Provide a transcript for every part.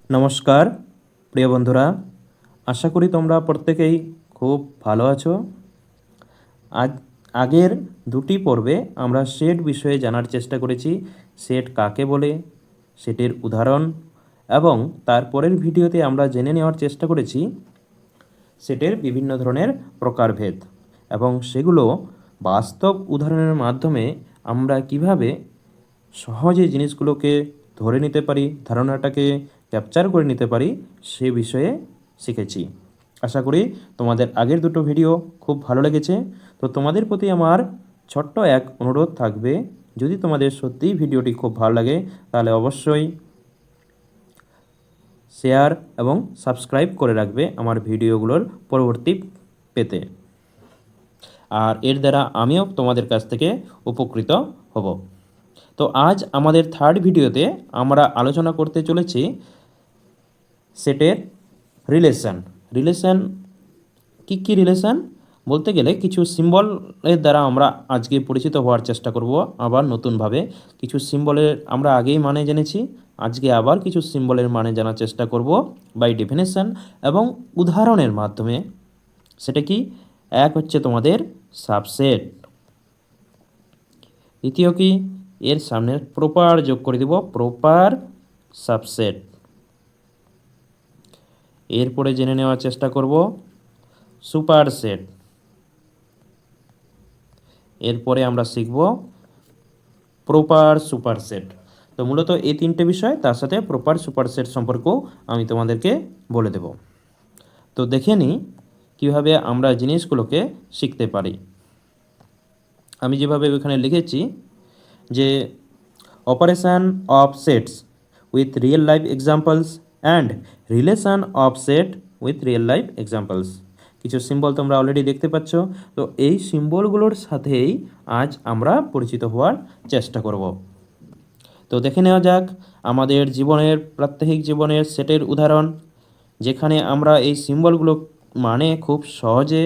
নমস্কার প্রিয় বন্ধুরা, আশা করি তোমরা প্রত্যেকেই খুব ভালো আছো। আজ আগের দুটি পর্বে আমরা সেট বিষয়ে জানার চেষ্টা করেছি। সেট কাকে বলে, সেটের উদাহরণ, এবং তারপরের ভিডিওতে আমরা জেনে নেওয়ার চেষ্টা করেছি সেটের বিভিন্ন ধরনের প্রকারভেদ এবং সেগুলো বাস্তব উদাহরণের মাধ্যমে আমরা কিভাবে সহজে জিনিসগুলোকে ধরে নিতে পারি, ধারণাটাকে ক্যাপচার করে নিতে পারি, সে বিষয়ে শিখেছি। আশা করি তোমাদের আগের দুটো ভিডিও খুব ভালো লেগেছে। তো তোমাদের প্রতি আমার ছোট্ট এক অনুরোধ থাকবে, যদি তোমাদের সত্যিই ভিডিওটি খুব ভালো লাগে তাহলে অবশ্যই শেয়ার এবং সাবস্ক্রাইব করে রাখবে আমার ভিডিওগুলোর পরবর্তী পেতে। আর এর দ্বারা আমিও তোমাদের কাছ থেকে উপকৃত হব। তো আজ আমাদের থার্ড ভিডিওতে আমরা আলোচনা করতে চলেছি সেটের রিলেশন। কী রিলেশন বলতে গেলে কিছু সিম্বলের দ্বারা আমরা আজকে পরিচিত হওয়ার চেষ্টা করব। আবার নতুনভাবে কিছু সিম্বলের আমরা আগেই মানে জেনেছি, আজকে আবার কিছু সিম্বলের মানে জানার চেষ্টা করব বাই ডেফিনেশন এবং উদাহরণের মাধ্যমে। সেটা কি? এক হচ্ছে তোমাদের সাবসেট, দ্বিতীয় কি এর সামনে প্রপার যোগ করে দেব, প্রপার সাবসেট। এরপরে জেনে নেওয়ার চেষ্টা করব সুপারসেট। এরপরে আমরা শিখব প্রপার সুপারসেট। তো মূলত এই তিনটে বিষয়, তার সাথে প্রপার সুপারসেট সম্পর্কেও আমি তোমাদেরকে বলে দেব। তো দেখে নিই কীভাবে আমরা জিনিসগুলোকে শিখতে পারি। আমি যেভাবে এখানে লিখেছি যে operation of sets with real life examples and relation of set with real life examples. কিছু সিম্বল তোমরা অলরেডি দেখতে পাচ্ছ। তো এই সিম্বলগুলোর সাথেই আজ আমরা পরিচিত হওয়ার চেষ্টা করব। তো দেখে নেওয়া যাক আমাদের জীবনের, প্রাত্যহিক জীবনের সেটের উদাহরণ, যেখানে আমরা এই সিম্বলগুলো মানে খুব সহজে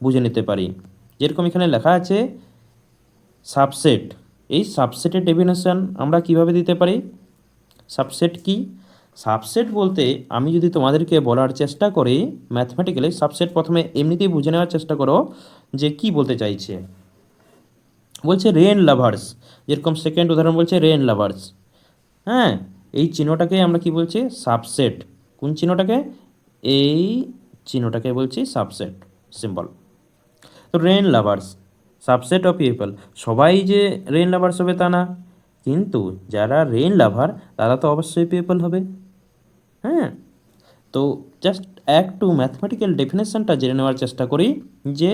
বুঝে নিতে পারি। যেরকম এখানে লেখা আছে সাবসেট। এই সাবসেটের ডেফিনেশন আমরা কিভাবে দিতে পারি? সাবসেট কি? সাবসেট বলতে আমি যদি তোমাদেরকে বলার চেষ্টা করি ম্যাথমেটিক্যালি, সাবসেট প্রথমে এমনিতেই বুঝে নেওয়ার চেষ্টা করো যে কি বলতে চাইছে। বলছে রেন লাভার্স, যেরকম সেকেন্ড উদাহরণ বলছে রেন লাভার্স। হ্যাঁ, এই চিহ্নটাকে আমরা কি বলছি? সাবসেট। কোন চিহ্নটাকে? এই চিহ্নটাকে বলছি সাবসেট সিম্বল। তো rain lovers, subset of people. সবাই যে রেন লাভার্স হবে তা না, কিন্তু যারা রেন লাভার তারা তো অবশ্যই পিপল হবে। হ্যাঁ, তো জাস্ট একটু ম্যাথমেটিক্যাল ডেফিনেশনটা জেনে নেওয়ার চেষ্টা করি যে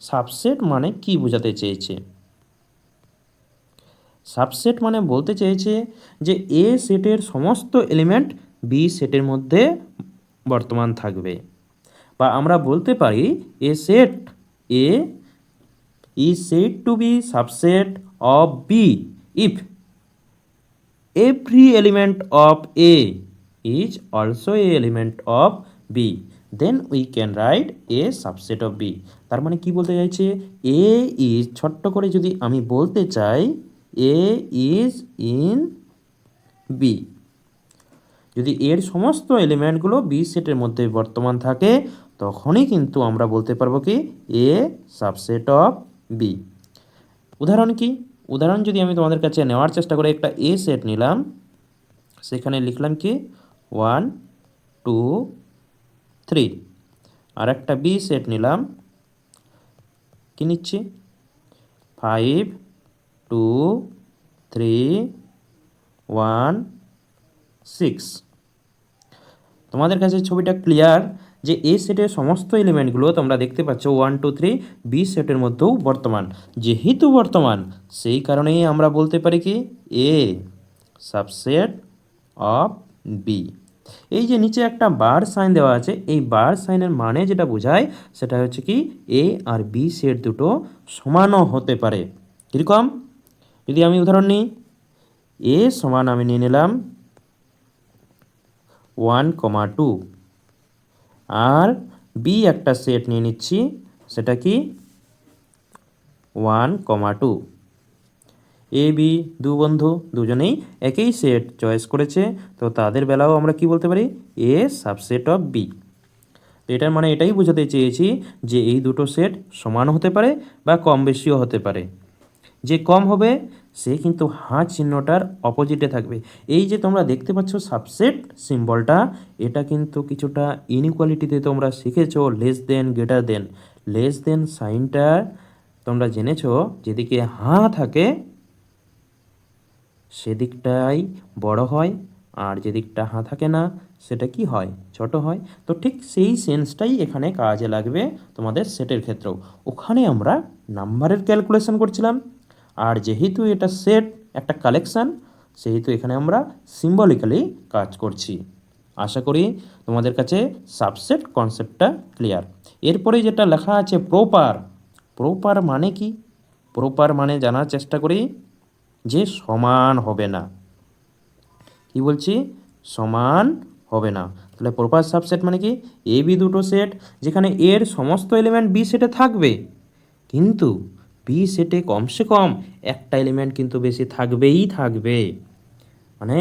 সাবসেট মানে কি বোঝাতে চেয়েছে। সাবসেট মানে বলতে চেয়েছে যে এ সেটের সমস্ত এলিমেন্ট বি সেটের মধ্যে বর্তমান থাকবে, বা আমরা বলতে পারি a set A is said to be subset of B if every element of A is also a element of B, then we can write a subset of B. তার মানে কি বলতে চাইছে? A is, ছোট্ট করে যদি আমি বলতে চাই, A is in B, যদি এর সমস্ত এলিমেন্টগুলো বি সেটের মধ্যে বর্তমান থাকে তখনই কিন্তু আমরা বলতে পারবো কি এ সাবসেট অফ বি। উদাহরণ কি? উদাহরণ যদি আমি তোমাদের কাছে নেওয়ার চেষ্টা করি, একটা এ সেট নিলাম, সেখানে লিখলাম কি 1 2 3, আর একটা বি সেট নিলাম, কি নিচ্ছি 5 2 3 1 6। তোমাদের কাছে ছবিটা ক্লিয়ার যে এ সেটের সমস্ত এলিমেন্টগুলো তোমরা দেখতে পাচ্ছ 1 2 3 বি সেটের মধ্যেও বর্তমান। যেহেতু বর্তমান, সেই কারণেই আমরা বলতে পারি কি এ সাবসেট অফ বি। এই যে নিচে একটা বার সাইন দেওয়া আছে, এই বার সাইনের মানে যেটা বোঝায় সেটা হচ্ছে কি এ আর বি সেট দুটো সমানও হতে পারে। কীরকম? যদি আমি উদাহরণ নিই, এ সমান আমি নিয়ে নিলাম 1,2, আর বি একটা সেট নিয়ে নিচ্ছি, সেটা কি 1,2। এ বি দু বন্ধু দুজনেই একই সেট চয়েস করেছে, তো তাদের বেলাও আমরা কি বলতে পারি, এ সাবসেট অফ বি। তো এটার মানে এটাই বোঝাতে চেয়েছি যে এই দুটো সেট সমান হতে পারে বা কম বেশিও হতে পারে। যে কম হবে সে কিন্তু হাঁ চিহ্নটার অপোজিটে থাকবে। এই যে তোমরা দেখতে পাচ্ছ সাবসেট সিম্বলটা, এটা কিন্তু কিছুটা ইনইকুয়ালিটিতে তোমরা শিখেছো, less than greater than. Less than সাইনটা তোমরা জেনেছো যেদিকে হাঁ থাকে সেদিকটাই বড় হয়, আর যেদিকটা হাঁ থাকে না সেটা কি হয়, ছোট হয়। তো ঠিক সেই সেন্সটাই এখানে কাজে লাগবে তোমাদের সেটের ক্ষেত্রেও। ওখানে আমরা নাম্বারের ক্যালকুলেশন করছিলাম, আর যেহেতু এটা সেট একটা কালেকশান, সেহেতু এখানে আমরা সিম্বলিক্যালি কাজ করছি। আশা করি তোমাদের কাছে সাবসেট কনসেপ্টটা ক্লিয়ার। এরপরে যেটা লেখা আছে প্রপার, প্রপার মানে কি? প্রপার মানে জানার চেষ্টা করি যে সমান হবে না। কি বলছি? সমান হবে না। তাহলে প্রপার সাবসেট মানে কি? এ বি দুটো সেট যেখানে এর সমস্ত এলিমেন্ট বি সেটে থাকবে, কিন্তু বি সেটে কমসে কম একটা এলিমেন্ট কিন্তু বেশি থাকবেই থাকবে। মানে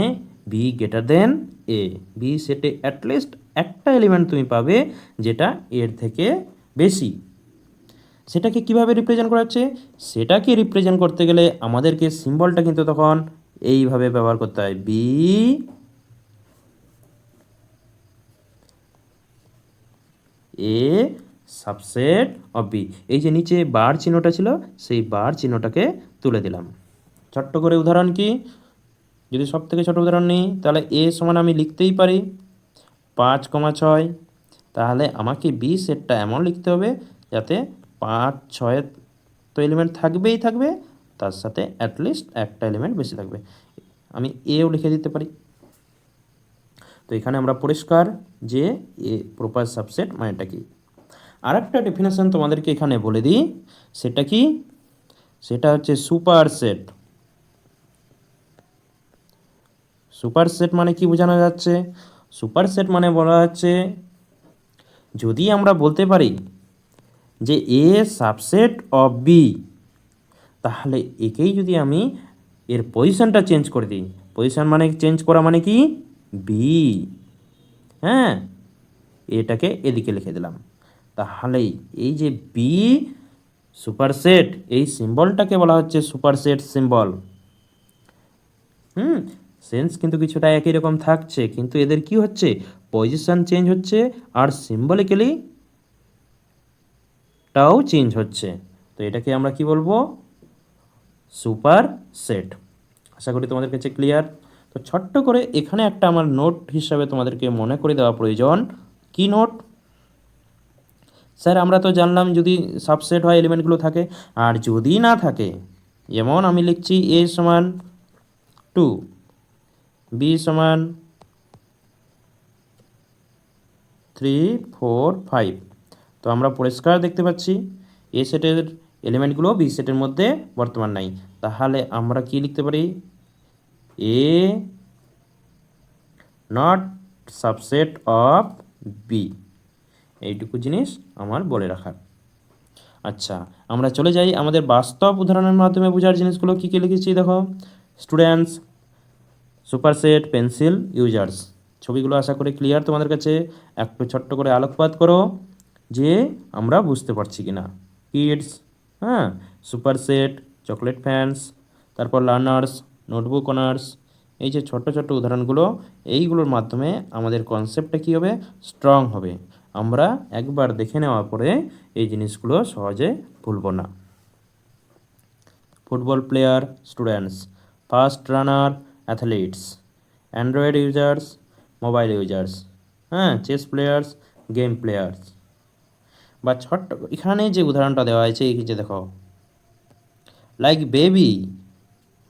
বি গ্রেটার দেন এ, বি সেটে অ্যাটলিস্ট একটা এলিমেন্ট তুমি পাবে যেটা এর থেকে বেশি। সেটাকে কিভাবে রিপ্রেজেন্ট করা হচ্ছে? সেটাকে রিপ্রেজেন্ট করতে গেলে আমাদেরকে সিম্বলটা কিন্তু তখন এইভাবে ব্যবহার করতে হয়, B A subset of B. এই যে নিচে বার চিহ্নটা ছিল, সেই বার চিহ্নটাকে তুলে দিলাম। ছোট্ট করে উদাহরণ কি, যদি সব থেকে ছোট উদাহরণ নিই তাহলে এ সমান আমি লিখতেই পারি 5,6। তাহলে আমাকে বি সেটটা এমন লিখতে হবে যাতে 5, 6 তো এলিমেন্ট থাকবেই থাকবে, তার সাথে অ্যাটলিস্ট একটা এলিমেন্ট বেশি থাকবে। আমি এও লিখে দিতে পারি। তো এখানে আমরা পরিষ্কার যে এ প্রপার সাবসেট মানেটা কি। আর একটা ডেফিনেশন তোমাদেরকে এখানে বলে দিই, সেটা কি? সেটা হচ্ছে সুপার সেট। সুপার সেট মানে কি বোঝানো যাচ্ছে? সুপার সেট মানে বলা হচ্ছে যদি আমরা বলতে পারি যে এ সাবসেট অফ বি, তাহলে একেই যদি আমি এর পজিশনটা চেঞ্জ করে দিই, পজিশন মানে চেঞ্জ করা মানে কি, বি, হ্যাঁ, এটাকে এদিকে লিখে দিলাম, তাহলেই এই যে বি সুপারসেট, এই সিম্বলটাকে বলা হচ্ছে সুপারসেট সিম্বল। সেন্স কিন্তু কিছুটা একই রকম থাকছে, কিন্তু এদের কি হচ্ছে, পজিশন চেঞ্জ হচ্ছে আর সিম্বলিক্যালি টাও চেঞ্জ হচ্ছে। তো এটাকে আমরা কি বলবো, সুপার সেট। আশা করি তোমাদের কাছে ক্লিয়ার। তো ছোট্ট করে এখানে একটা আমার নোট হিসাবে তোমাদেরকে মনে করে দেওয়া প্রয়োজন। কি নোট? স্যার আমরা তো জানলাম যদি সাবসেট হয় এলিমেন্টগুলো থাকে, আর যদি না থাকে, যেমন আমি লিখছি এ সমান 2, বি সমান 3, 4, 5। তো আমরা পরিষ্কার দেখতে পাচ্ছি এ সেটের এলিমেন্টগুলো বি সেটের মধ্যে বর্তমান নাই। তাহলে আমরা কি লিখতে পারি, এ নট সাবসেট অফ বি। এইটুকু জিনিস আমার বলে রাখার। আচ্ছা, আমরা চলে যাই আমাদের বাস্তব উদাহরণের মাধ্যমে বোঝার জিনিসগুলো কী কী লিখেছি দেখো। Students, superset, pencil, users. ছবিগুলো আশা করি ক্লিয়ার তোমাদের কাছে। একটু ছোট্ট করে আলোকপাত করো যে আমরা বুঝতে পারছি কি না। কিডস, হ্যাঁ, সুপারসেট, চকলেট ফ্যান্স, তারপর লার্নার্স, নোটবুক অনার্স। এই যে ছোট্ট ছোট্ট উদাহরণগুলো, এইগুলোর মাধ্যমে আমাদের কনসেপ্টটা কী হবে, স্ট্রং হবে। আমরা একবার দেখে নেওয়ার পরে এই জিনিসগুলো সহজে ভুলব না। Football player, students, fast runner, athletes, android users, mobile users, হ্যাঁ, চেস প্লেয়ার্স, গেম প্লেয়ার্স। বা ছোট্ট এখানে যে উদাহরণটা দেওয়া হয়েছে এই যে দেখো, লাইক বেবি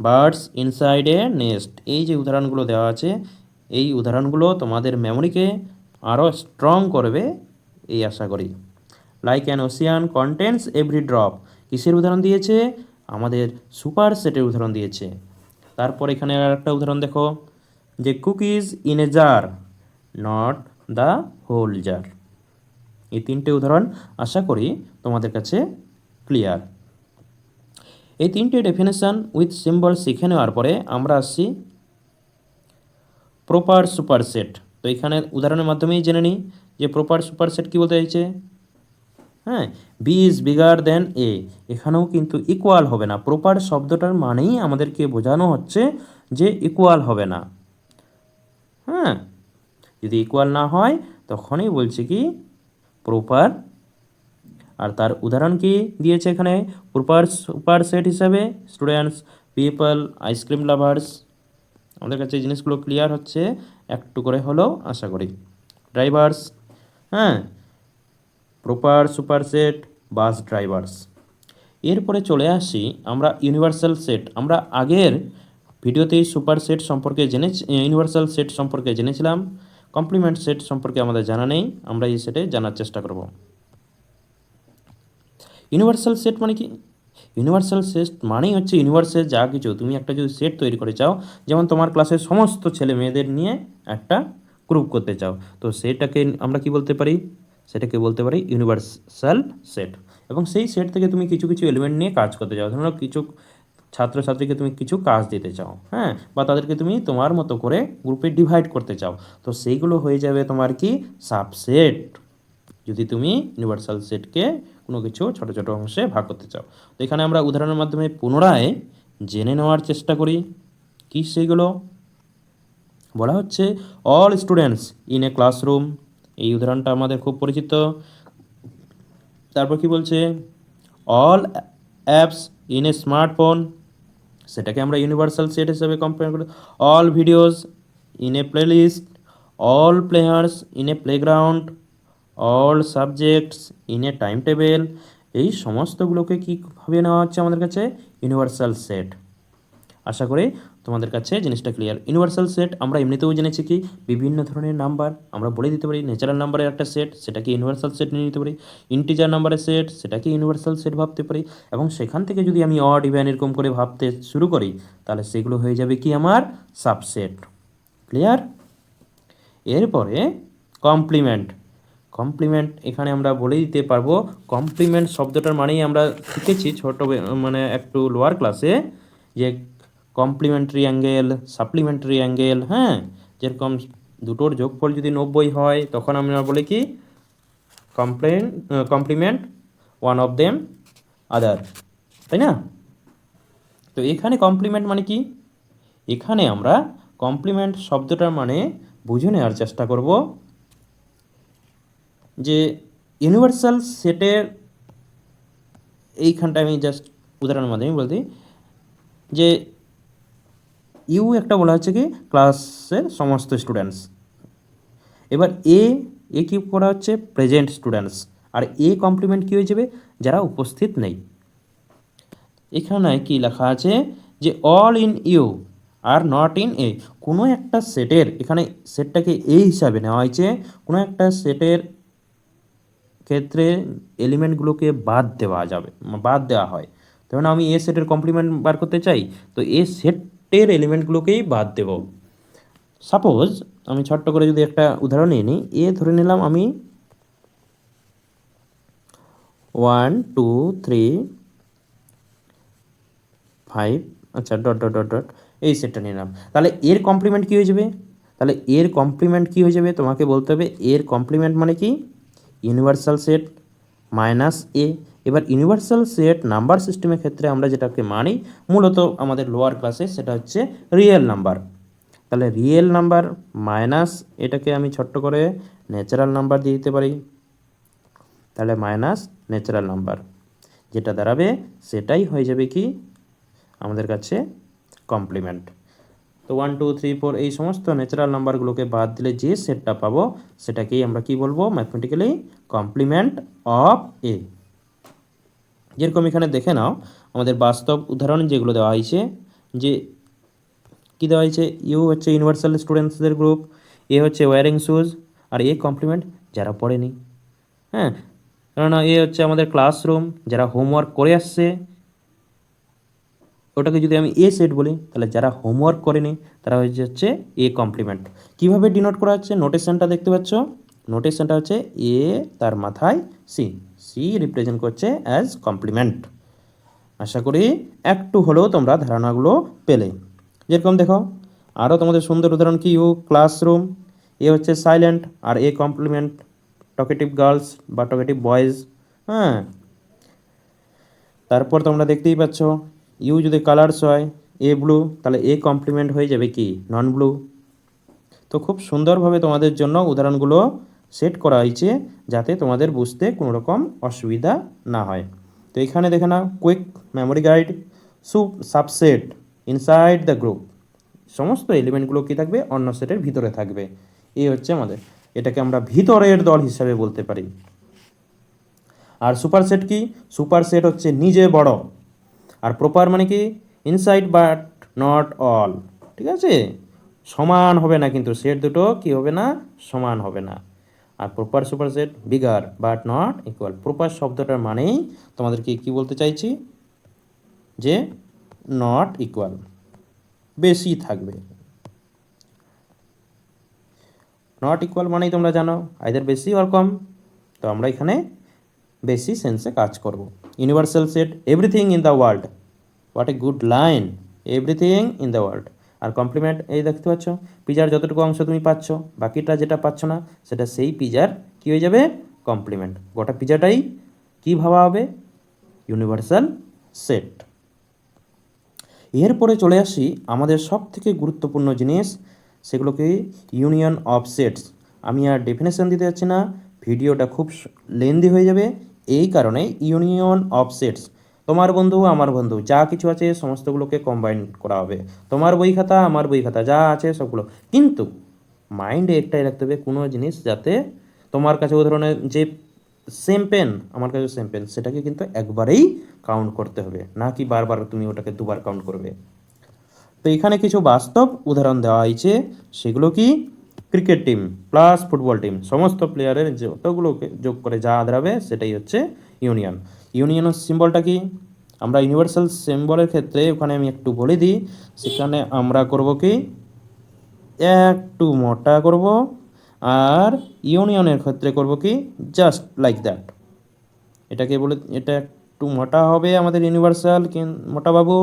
বার্ডস ইনসাইড এ নেস্ট। এই যে উদাহরণগুলো দেওয়া আছে, এই উদাহরণগুলো তোমাদের মেমোরিকে আরও স্ট্রং করবে এই আশা করি। Like an Ocean contents every drop. কিসের উদাহরণ দিয়েছে? আমাদের সুপার সেটের উদাহরণ দিয়েছে। তারপর এখানে আর একটা উদাহরণ দেখো, যে cookies in a jar, not the whole jar. এই তিনটে উদাহরণ আশা করি তোমাদের কাছে ক্লিয়ার। এই তিনটে ডেফিনেশন উইথ সিম্বল শিখে নেওয়ার পরে আমরা আসছি প্রপার সুপারসেট। তো এখানে উদাহরণের মাধ্যমেই জেনে নিই যে প্রপার সুপারসেট কী বলতে চাইছে। হ্যাঁ, বি ইজ বিগার দেন এ, এখানেও কিন্তু ইকুয়াল হবে না। প্রপার শব্দটার মানেই আমাদেরকে বোঝানো হচ্ছে যে ইকুয়াল হবে না। হ্যাঁ, যদি ইকুয়াল না হয় তখনই বলছে কি প্রপার। আর তার উদাহরণ কি দিয়েছে এখানে প্রপার সুপারসেট হিসাবে, স্টুডেন্টস, পিপল, আইসক্রিম লাভার্স। আমাদের কাছে এই জিনিসগুলো ক্লিয়ার হচ্ছে একটু করে হলেও আশা করি। ড্রাইভার্স, হ্যাঁ, প্রপার সুপারসেট, বাস ড্রাইভার্স। এরপরে চলে আসি আমরা ইউনিভার্সাল সেট। আমরা আগের ভিডিওতেই সুপার সেট সম্পর্কে ইউনিভার্সাল সেট সম্পর্কে জেনেছিলাম। কমপ্লিমেন্ট সেট সম্পর্কে আমাদের জানা নেই, আমরা এই সেটে জানার চেষ্টা করব। ইউনিভার্সাল সেট মানে কি? ইউনিভার্সাল সেট মানেই হচ্ছে ইউনিভার্সের যা কিছু, তুমি একটা যদি সেট তৈরি করে চাও, যেমন তোমার ক্লাসের সমস্ত ছেলে মেয়েদের নিয়ে একটা গ্রুপ করতে চাও, তো সেটাকে আমরা কি বলতে পারি? সেটাকে বলতে পারি ইউনিভার্সাল সেট। এবং সেই সেট থেকে তুমি কিছু কিছু এলিমেন্ট নিয়ে কাজ করতে চাও। ধরো কিছু ছাত্রছাত্রীকে তুমি কিছু কাজ দিতে চাও, হ্যাঁ, বা তাদেরকে তুমি তোমার মতো করে গ্রুপে ডিভাইড করতে চাও, তো সেইগুলো হয়ে যাবে তোমার কি সাবসেট। যদি তুমি ইউনিভার্সাল সেটকে কোনো কিছু ছোট ছোট অংশে ভাগ করতে চাও। তো এখানে আমরা উদাহরণের মাধ্যমে পুনরায় জেনে নেওয়ার চেষ্টা করি কি সেইগুলো। বলা হচ্ছে all students in a classroom, এই উদাহরণটা আমাদের খুব পরিচিত। তারপর কি বলছে all apps in a smartphone, সেটাকে আমরা ইউনিভার্সাল সেট হিসেবে কম্পেয়ার করি। All videos in a playlist, all players in a playground, all subjects in a time table. এই সমস্তগুলোকে কীভাবে নেওয়া হচ্ছে আমাদের কাছে? Universal set. আশা করি তোমাদের কাছে জিনিসটা ক্লিয়ার। ইউনিভার্সাল সেট আমরা এমনিতেও জেনেছি কি বিভিন্ন ধরনের নাম্বার আমরা বলে দিতে পারি। ন্যাচারাল নাম্বারের একটা সেট, সেটাকে ইউনিভার্সাল সেট নিয়ে নিতে পারি। ইন্টিজার নাম্বারের সেট, সেটাকে ইউনিভার্সাল সেট ভাবতে পারি। এবং সেখান থেকে যদি আমি অড ইভেন এরকম করে ভাবতে শুরু করি, তাহলে সেগুলো হয়ে যাবে কি আমার সাবসেট। ক্লিয়ার? এরপরে কমপ্লিমেন্ট। কমপ্লিমেন্ট এখানে আমরা বলে দিতে পারবো, কমপ্লিমেন্ট শব্দটার মানেই আমরা শিখেছি মানে একটু লোয়ার ক্লাসে, যে কমপ্লিমেন্টারি অ্যাঙ্গেল, সাপ্লিমেন্টারি অ্যাঙ্গেল। হ্যাঁ, যেরকম দুটোর যোগফল যদি 90 হয় তখন আমরা বলি কি কমপ্লিমেন্ট ওয়ান অফ দেম আদার, তাই না? তো এখানে কমপ্লিমেন্ট মানে কি? এখানে আমরা কমপ্লিমেন্ট শব্দটার মানে বুঝে নেওয়ার চেষ্টা করব যে ইউনিভার্সাল সেটের এইখানটা আমি জাস্ট উদাহরণের মাধ্যমে বলতে যে ইউ একটা বলা হচ্ছে কি ক্লাসের সমস্ত স্টুডেন্টস। এবার এ কি করা হচ্ছে প্রেজেন্ট স্টুডেন্টস, আর এ কমপ্লিমেন্ট কী হয়ে যাবে যারা উপস্থিত নেই। এখানে কি লেখা আছে যে all in U are not in A. কোনো একটা সেটের, এখানে সেটটাকে এ হিসাবে নেওয়া হয়েছে, কোনো একটা সেটের ক্ষেত্রে এলিমেন্টগুলোকে বাদ দেওয়া হয়। ধরুন আমি এ সেটের কমপ্লিমেন্ট বার করতে চাই, তো এ সেটের এলিমেন্টগুলোকেই বাদ দেব। সাপোজ আমি ছোট্ট করে যদি একটা উদাহরণ নিয়ে নিই, এ ধরে নিলাম আমি 1 2 3 5, আচ্ছা ডট ডট ডট ডট এই সেটটা নিলাম। তাহলে এর কমপ্লিমেন্ট কী হয়ে যাবে? তাহলে এর কমপ্লিমেন্ট কী হয়ে যাবে তোমাকে বলতে হবে। এর কমপ্লিমেন্ট মানে কি ইউনিভার্সাল সেট মাইনাস এ। এবার ইউনিভার্সাল সেট নাম্বার সিস্টেমের ক্ষেত্রে আমরা যেটাকে মানি মূলত আমাদের লোয়ার ক্লাসে, সেটা হচ্ছে রিয়েল নাম্বার। তাহলে রিয়েল নাম্বার মাইনাস এটাকে আমি ছোট্ট করে ন্যাচারাল নাম্বার দিয়ে দিতে পারি। তাহলে মাইনাস ন্যাচারাল নাম্বার যেটা দাঁড়াবে সেটাই হয়ে যাবে কি আমাদের কাছে কমপ্লিমেন্ট। তো 1 2 3 4 এই সমস্ত ন্যাচারাল নাম্বারগুলোকে বাদ দিলে যে সেটটা পাবো সেটাকেই আমরা কি বলবো ম্যাথমেটিক্যালি কমপ্লিমেন্ট অফ এ। যেরকম এখানে দেখে নাও আমাদের বাস্তব উদাহরণ যেগুলো দেওয়া হয়েছে, যে কী দেওয়া হয়েছে, ইউ হচ্ছে ইউনিভার্সাল স্টুডেন্টসদের গ্রুপ, এ হচ্ছে ওয়ারিং শুজ, আর এ কমপ্লিমেন্ট যারা পড়েনি। হ্যাঁ, কেননা এ হচ্ছে আমাদের ক্লাসরুম, যারা হোমওয়ার্ক করে আসছে, ওটাকে যদি আমি এ সেট বলি তাহলে যারা হোমওয়ার্ক করেনি তারা হচ্ছে এ কমপ্লিমেন্ট। কীভাবে ডিনোট করা হচ্ছে নোটেশনটা দেখতে পাচ্ছ? নোটেশনটা হচ্ছে এ তার মাথায় সি, সি রিপ্রেজেন্ট করছে অ্যাজ কমপ্লিমেন্ট। আশা করি একটু হলেও তোমরা ধারণাগুলো পেলে। যেরকম দেখো আরও তোমাদের সুন্দর উদাহরণ কি, ইউ ক্লাসরুম, এ হচ্ছে সাইলেন্ট, আর এ কমপ্লিমেন্ট টকেটিভ গার্লস বা টকেটিভ বয়েজ। হ্যাঁ, তারপর তোমরা দেখতেই পাচ্ছ ইউ যদি কালার্স হয়, এ ব্লু, তাহলে এ কমপ্লিমেন্ট হয়ে যাবে কি নন ব্লু। তো খুব সুন্দরভাবে তোমাদের জন্য উদাহরণগুলো সেট করা হয়েছে যাতে তোমাদের বুঝতে কোনো রকম অসুবিধা না হয়। তো এখানে দেখে নাও, quick memory guide, subset inside the group, সমস্ত এলিমেন্টগুলো কী থাকবে, অন্য সেটের ভিতরে থাকবে। এই হচ্ছে আমাদের, এটাকে আমরা ভিতরের দল হিসাবে বলতে পারি। আর সুপারসেট কি, সুপারসেট হচ্ছে নিজে বড়, আর প্রপার মানে কি ইনসাইড বাট নট অল। ঠিক আছে, সমান হবে না কিন্তু, সেট দুটো কি হবে না, সমান হবে না। আর proper superset bigger but not equal. Proper শব্দটার মানেই তোমাদেরকে কি বলতে চাইছি, যে নট ইকুয়াল, বেশি থাকবে। নট ইকুয়াল মানেই তোমরা জানো আইদার বেশি অর কম, তো আমরা এখানে বেশি সেন্সে কাজ করব। Universal set everything in the world, what a good line, everything in the world. আর কমপ্লিমেন্ট, এই দেখতে পাচ্ছ পিজার যতটুকু অংশ তুমি পাচ্ছ, বাকিটা যেটা পাচ্ছ না সেটা সেই পিজার কী হয়ে যাবে, কমপ্লিমেন্ট। গোটা পিজাটাই কী ভাবা হবে, ইউনিভার্সাল সেট। এরপরে চলে আসি আমাদের সব থেকে গুরুত্বপূর্ণ জিনিস, সেগুলোকে ইউনিয়ন অফ সেটস। আমি আর ডেফিনেশন দিতে যাচ্ছি না, ভিডিওটা খুব লেন্দি হয়ে যাবে, এই কারণে ইউনিয়ন অফ সেটস। তোমার বন্ধু আমার বন্ধু যা কিছু আছে সমস্তগুলোকে কম্বাইন করা হবে, তোমার বই খাতা আমার বই খাতা যা আছে সবগুলো। কিন্তু মাইন্ডে একটাই রাখতে হবে, কোনো জিনিস যাতে তোমার কাছে উদাহরণের যে সেম পেন, আমার কাছে সেম পেন, সেটাকে কিন্তু একবারেই কাউন্ট করতে হবে, না কি বারবার তুমি ওটাকে দুবার কাউন্ট করবে। তো এখানে কিছু বাস্তব উদাহরণ দেওয়া হয়েছে, সেগুলো কি, cricket team plus football team, সমস্ত প্লেয়ারের যতগুলোকে যোগ করে যা দাঁড়াবে সেটাই হচ্ছে ইউনিয়ন। ইউনিয়নের সিম্বলটা কি, আমরা ইউনিভার্সাল সিম্বলের ক্ষেত্রে ওখানে আমি একটু বলে দিই, সেখানে আমরা করব কি, একটু মোটা করব, আর ইউনিয়নের ক্ষেত্রে করব কি, জাস্ট লাইক দ্যাট। এটাকে বলে, এটা একটু মোটা হবে আমাদের ইউনিভার্সাল, মোটা বাবু,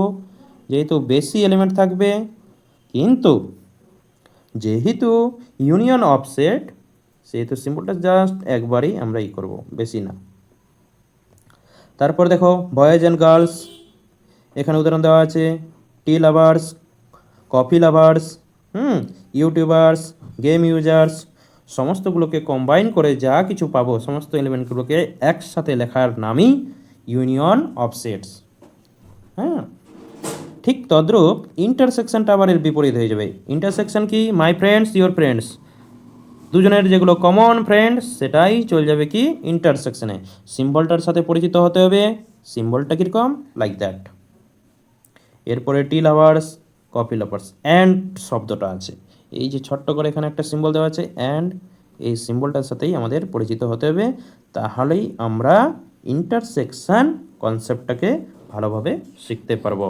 যেহেতু বেশি এলিমেন্ট থাকবে, কিন্তু যেহেতু ইউনিয়ন অফসেট সেহেতু সিম্বলটা জাস্ট একবারই আমরা করব, বেশি না। তারপর দেখো বয়েজ অ্যান্ড গার্লস, এখানে উদাহরণ দেওয়া আছে, tea lovers, coffee lovers, youtubers, game users, সমস্তগুলোকে কম্বাইন করে যা কিছু পাবো, সমস্ত এলিমেন্টগুলোকে একসাথে লেখার নামই ইউনিয়ন অফ সেটস। হ্যাঁ, ঠিক তদ্রূপ ইন্টারসেকশনটা আবার এর বিপরীত হয়ে যাবে। ইন্টারসেকশন কি, মাই ফ্রেন্ডস ইউর ফ্রেন্ডস, দুজনের যেগুলো কমন ফ্রেন্ডস সেটাই চলে যাবে কি ইন্টারসেকশনে। সিম্বলটার সাথে পরিচিত হতে হবে, সিম্বলটা কীরকম, লাইক দ্যাট। এরপরে টি লাভার্স, কফি লাভার্স, অ্যান্ড শব্দটা আছে, এই যে ছোট্ট করে এখানে একটা সিম্বল দেওয়া আছে অ্যান্ড, এই সিম্বলটার সাথেই আমাদের পরিচিত হতে হবে, তাহলেই আমরা ইন্টারসেকশন কনসেপ্টটাকে ভালোভাবে শিখতে পারবো।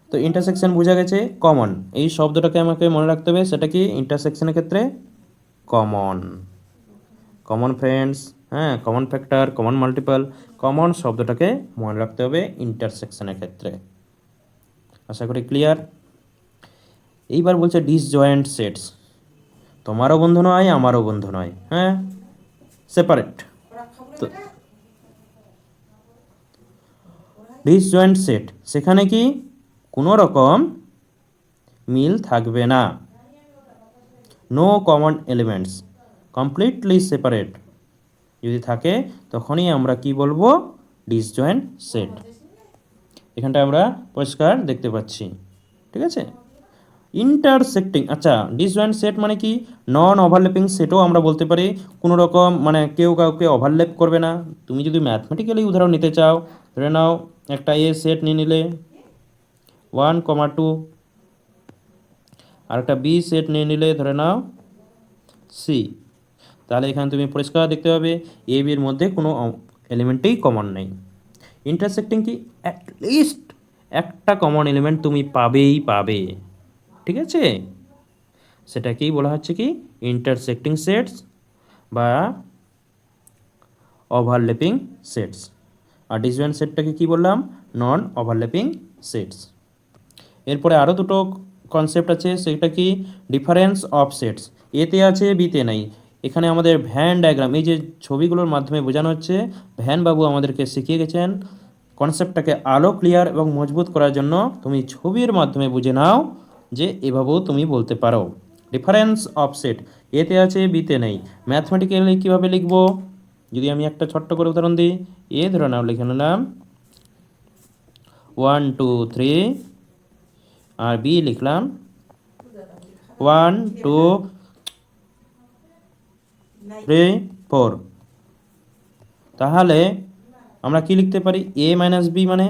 তো ইন্টারসেকশন বোঝা গেছে, কমন এই শব্দটাকে আমাকে মনে রাখতে হবে, সেটা কি ইন্টারসেকশনের ক্ষেত্রে কমন, কমন ফ্রেন্ডস, হ্যাঁ, common factor, common multiple, common শব্দটাকে মনে রাখতে হবে ইন্টারসেকশনের ক্ষেত্রে। আশা করি ক্লিয়ার। এইবার বলছে ডিসজয়েন্ট সেটস, তোমারও বন্ধু নয় আমারও বন্ধু নয়, হ্যাঁ, সেপারেট। তো ডিসজয়েন্ট সেট, সেখানে কি কোনো রকম মিল থাকবে না, no common elements, completely separate যদি থাকে তখনই আমরা কি বলবো, ডিসজয়েন্ট সেট। এখানটা আমরা পরিষ্কার দেখতে পাচ্ছি, ঠিক আছে। ইন্টারসেক্টিং, আচ্ছা ডিসজয়েন্ট সেট মানে কি, নন ওভারল্যাপিং সেটও আমরা বলতে পারি, কোনো রকম মানে কেউ কাউকে ওভারল্যাপ করবে না। তুমি যদি ম্যাথমেটিক্যালি উদাহরণ নিতে চাও, ধরে নাও একটা এ সেট নিয়ে নিলে 1,2, আর একটা বি সেট নিয়ে নিলে ধরে নাও সি, তাহলে এখানে তুমি পরিষ্কার দেখতে পাবে এ বির মধ্যে কোনো এলিমেন্টেই কমন নেই। ইন্টারসেক্টিং কি, অ্যাটলিস্ট একটা কমন এলিমেন্ট তুমি পাবেই পাবে, ঠিক আছে, সেটাকেই বলা হচ্ছে কি ইন্টারসেক্টিং সেটস বা ওভারল্যাপিং সেটস। আর ডিসজয়েন্ট সেটটাকে কি বললাম? নন ওভারল্যাপিং সেটস। এরপরে আরও দুটো কনসেপ্ট আছে, সেটা কি? Difference of sets. এতে আছে, বিতে নাই। এখানে আমাদের ভ্যান ডায়াগ্রাম, এই যে ছবিগুলোর মাধ্যমে বোঝানো হচ্ছে, ভ্যান বাবু আমাদেরকে শিখিয়ে গেছেন কনসেপ্টটাকে আলো ক্লিয়ার এবং মজবুত করার জন্য তুমি ছবির মাধ্যমে বুঝে নাও যে এভাবেও তুমি বলতে পারো। ডিফারেন্স অফ সেট, এতে আছে, বিতে নেই। ম্যাথমেটিক্যালি কীভাবে লিখব? যদি আমি একটা ছোট্ট করে উদাহরণ দিই, এ ধরে নাও লিখে নিলাম 1 2 3, আর বি লিখলাম 1 2 3 4। তাহলে আমরা কি লিখতে পারি? এ মাইনাস বি মানে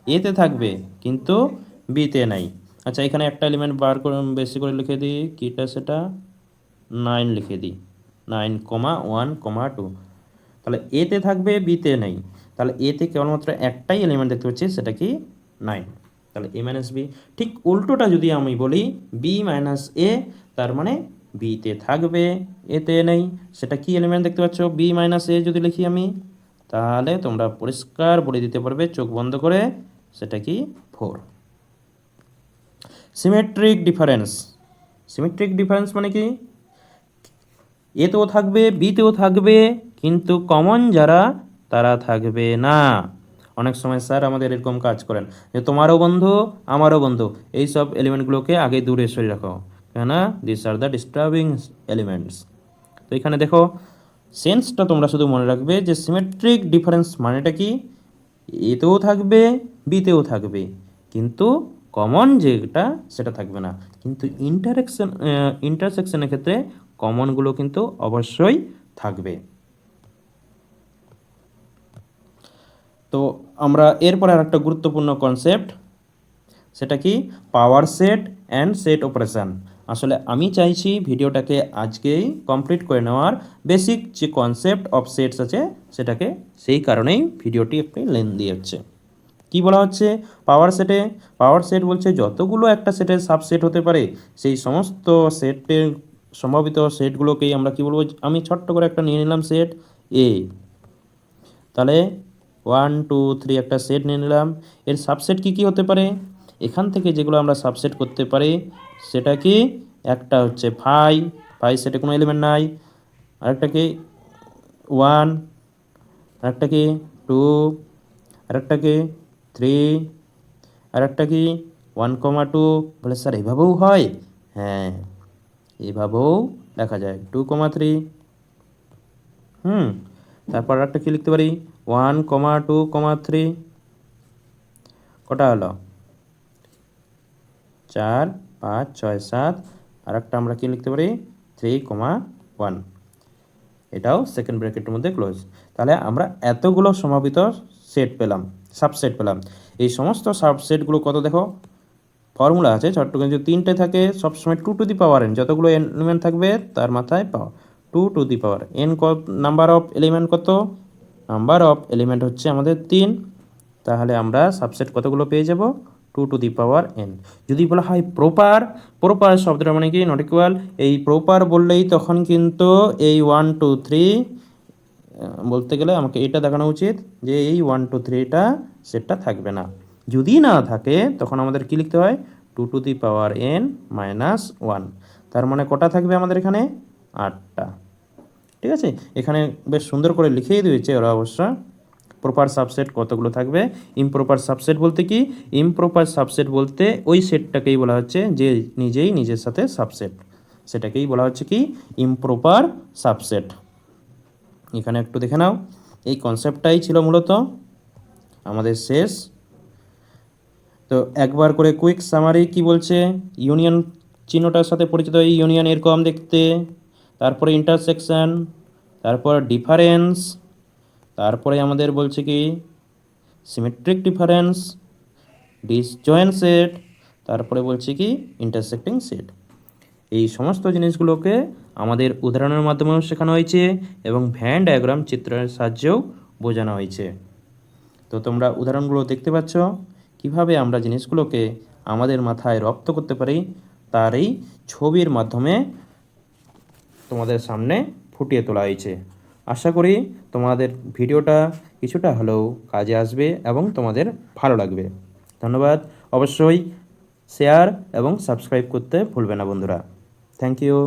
এতে থাকবে কিন্তু বিতে নাই। আচ্ছা, এখানে একটা এলিমেন্ট বার করে বেশি করে লিখে দিই, কিটা সেটা 9 লিখে দিই, 9,1,2। তাহলে এতে থাকবে, বিতে নেই। তাহলে এতে কেবলমাত্র একটাই এলিমেন্ট দেখতে পাচ্ছি, সেটা কি? 9। তাহলে এ মাইনাস বি। ঠিক উল্টোটা যদি আমি বলি বি মাইনাস এ, তার মানে বিতে থাকবে, এতে নেই। সেটা কি এলিমেন্ট দেখতে পাচ্ছ? বি মাইনাস এ যদি লিখি আমি, তাহলে তোমরা পরিষ্কার বলে দিতে পারবে চোখ বন্ধ করে, সেটা কি? 4। Symmetric difference. সিমেট্রিক ডিফারেন্স মানে কি? এতেও থাকবে, বিতেও থাকবে, কিন্তু কমন যারা তারা থাকবে না। অনেক সময় স্যার আমাদের এরকম কাজ করেন যে তোমারও বন্ধু আমারও বন্ধু, এই সব এলিমেন্টগুলোকে আগে দূরে সরিয়ে রাখো, কেন? This are the disturbing elements. তো এখানে দেখো, সেন্সটা তোমরা শুধু মনে রাখবে যে সিমেট্রিক ডিফারেন্স মানেটা কি? এতেও থাকবে, বিতেও থাকবে, কিন্তু কমন যেটা সেটা থাকবে না। কিন্তু ইন্টারসেকশনের ক্ষেত্রে কমনগুলো কিন্তু অবশ্যই থাকবে। তো আমরা এরপরে আর একটা গুরুত্বপূর্ণ কনসেপ্ট, সেটা কি? Power set and set operation. আসলে আমি চাইছি ভিডিওটাকে আজকেই কমপ্লিট করে নেওয়ার, বেসিক যে কনসেপ্ট অফ সেটস আছে সেটাকে, সেই কারণেই ভিডিওটি একটু লেন্দি হচ্ছে। কি বলা হচ্ছে পাওয়ার সেটে? পাওয়ার সেট বলছে যতগুলো একটা সেটের সাবসেট হতে পারে, সেই সমস্ত সেটের সম্ভাবিত সেটগুলোকেই আমরা কি বলবো? আমি ছোট্ট করে একটা নিয়ে নিলাম সেট এ। তাহলে 1 2 3 একটা সেট নিয়ে নিলাম, এর সাবসেট কি কি হতে পারে? এখান থেকে যেগুলো আমরা সাবসেট করতে পারি সেটা কি? একটা হচ্ছে ফাই, ফাই সেটে কোনো এলিমেন্ট নাই। আরেকটা কি? 1, আরেকটা কি? 2, আরেকটা কি? 3, আরেকটা কি? 1,2। বলে স্যার এভাবেও হয়? হ্যাঁ, এভাবেও লেখা যায় 2,3। তারপর আরেকটা কি লিখতে পারি? 1,2,3। কটা হলো? 4 5 6 7। আরেকটা আমরা কি লিখতে পারি? 3,1। এটাও সেকেন্ড ব্র্যাকেটের মধ্যে ক্লোজ। তাহলে আমরা এতগুলো সম্ভাবিত সেট পেলাম, সাবসেট পেলাম। এই সমস্ত সাবসেটগুলো কত দেখো, ফর্মুলা আছে ছোট্ট, কিন্তু 3টে থাকে সবসময় 2 টু দি পাওয়ার এন। যতগুলো এলিমেন্ট থাকবে তার মাথায় পাওয়ার 2 to the power N. Number of element কত? নাম্বার অফ এলিমেন্ট হচ্ছে আমাদের 3। তাহলে আমরা সাবসেট কতগুলো পেয়ে যাব? 2 টু দি পাওয়ার এন। যদি বলা হয় প্রপার, প্রপার শব্দটা মানে কি? Not equal. এই প্রপার বললেই তখন কিন্তু এই 1 2 3 বলতে গেলে আমাকে এটা দেখানো উচিত যে এই 1 2 3টা সেটটা থাকবে না। যদি না থাকে তখন আমাদের কি লিখতে হয়? 2 to the power N minus 1। তার মানে কটা থাকবে আমাদের এখানে? 8টা। ঠিক আছে, এখানে বেশ সুন্দর করে লিখেই দিয়েছে ওরা অবশ্য প্রপার সাবসেট কতগুলো থাকবে। ইমপ্রপার সাবসেট বলতে কি? ইমপ্রপার সাবসেট বলতে ওই সেটটাকেই বলা হচ্ছে যে নিজেই নিজের সাথে সাবসেট, সেটাকেই বলা হচ্ছে কি? Improper subset. এখানে একটু দেখে নাও, এই কনসেপ্টটাই ছিল মূলত আমাদের শেষ। তো একবার করে কুইক সামারি কি বলছে? ইউনিয়ন চিহ্নটার সাথে পরিচিত, এই ইউনিয়ন এরকম দেখতে, তারপরে ইন্টারসেকশন, তারপর ডিফারেন্স, তারপরে আমাদের বলছে কি? সিমেট্রিক ডিফারেন্স, ডিসজয়েন্ট সেট, তারপরে বলছে কি? Intersecting set. এই সমস্ত জিনিসগুলোকে আমাদের উদাহরণের মাধ্যমেও শেখানো হয়েছে এবং ভ্যান ডায়াগ্রাম চিত্রের সাহায্যেও বোঝানো হয়েছে। তো তোমরা উদাহরণগুলো দেখতে পাচ্ছ কিভাবে আমরা জিনিসগুলোকে আমাদের মাথায় রপ্ত করতে পারি, তার এই ছবির মাধ্যমে তোমাদের সামনে ফুটিয়ে তোলা হয়েছে। আশা করি তোমাদের ভিডিওটা কিছুটা হলেও কাজে আসবে এবং তোমাদের ভালো লাগবে। ধন্যবাদ। অবশ্যই শেয়ার এবং সাবস্ক্রাইব করতে ভুলবে না বন্ধুরা। Thank you.